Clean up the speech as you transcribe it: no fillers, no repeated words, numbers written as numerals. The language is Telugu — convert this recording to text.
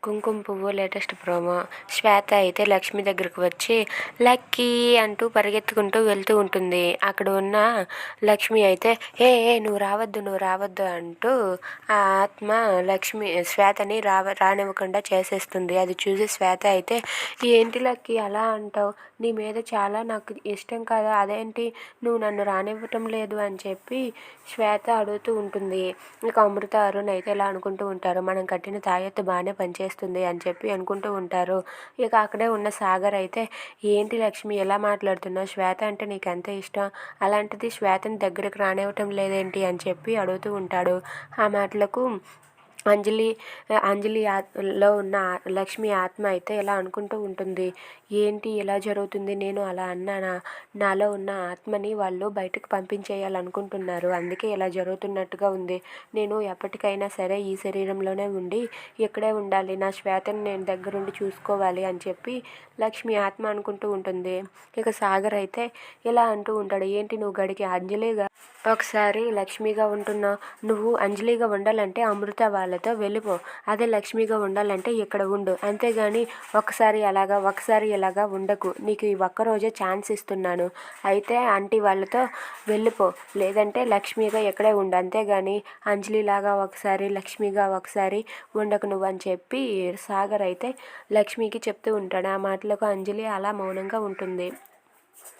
కుంకుమ పువ్వు లేటెస్ట్ ప్రోమో. శ్వేత అయితే లక్ష్మి దగ్గరకు వచ్చి లక్కీ అంటూ పరిగెత్తుకుంటూ వెళ్తూ ఉంటుంది. అక్కడ ఉన్న లక్ష్మి అయితే నువ్వు రావద్దు నువ్వు రావద్దు అంటూ ఆ ఆత్మ శ్వేతని రానివ్వకుండా చేసేస్తుంది. అది చూసి శ్వేత అయితే ఏంటి లక్కీ అలా అంటావు, నీ మీద చాలా నాకు ఇష్టం కదా, అదేంటి నువ్వు నన్ను రానివ్వటం లేదు అని చెప్పి శ్వేత అడుగుతూ ఉంటుంది. ఇక అమృత అరుణ్ అయితే ఇలా అనుకుంటూ ఉంటారు, మనం కట్టిన తాయెత్తు బాగానే పనిచేస్తుంది అని చెప్పి అనుకుంటూ ఉంటారు. ఇక అక్కడే ఉన్న సాగర్ అయితే ఏంటి లక్ష్మి ఎలా మాట్లాడుతున్నావు, శ్వేత అంటే నీకు ఎంత ఇష్టం, అలాంటిది శ్వేతని దగ్గరకు రానివ్వటం లేదేంటి అని చెప్పి అడుగుతూ ఉంటాడు. ఆ మాటలకు అంజలి లో ఉన్న లక్ష్మి ఆత్మ అయితే ఇలా అనుకుంటూ ఉంటుంది, ఏంటి ఇలా జరుగుతుంది, నేను అలా అన్నానా, నాలో ఉన్న ఆత్మని వాళ్ళు బయటకు పంపించేయాలనుకుంటున్నారు, అందుకే ఇలా జరుగుతున్నట్టుగా ఉంది, నేను ఎప్పటికైనా సరే ఈ శరీరంలోనే ఉండి ఇక్కడే ఉండాలి, నా శ్వేతని నేను దగ్గరుండి చూసుకోవాలి అని చెప్పి లక్ష్మి ఆత్మ అనుకుంటూ ఉంటుంది. ఇక సాగర్ అయితే ఇలా అంటూ ఉంటాడు, ఏంటి నువ్వు గడికి అంజలిగా ఒకసారి లక్ష్మిగా ఉంటున్నావు, నువ్వు అంజలిగా ఉండాలంటే అమృత వాళ్ళతో వెళ్ళిపో, అదే లక్ష్మిగా ఉండాలంటే ఇక్కడ ఉండు, అంతేగాని ఒకసారి ఇలాగా ఉండకు, నీకు ఈ ఒక్కరోజే ఛాన్స్ ఇస్తున్నాను, అయితే ఆంటీ వాళ్ళతో వెళ్ళిపో, లేదంటే లక్ష్మిగా ఇక్కడే ఉండు, అంతేగాని అంజలిలాగా ఒకసారి లక్ష్మిగా ఒకసారి ఉండకు నువ్వు అని చెప్పి సాగర్ అయితే లక్ష్మికి చెప్తూ ఉంటాడు. ఆ మాటలకు అంజలి అలా మౌనంగా ఉంటుంది.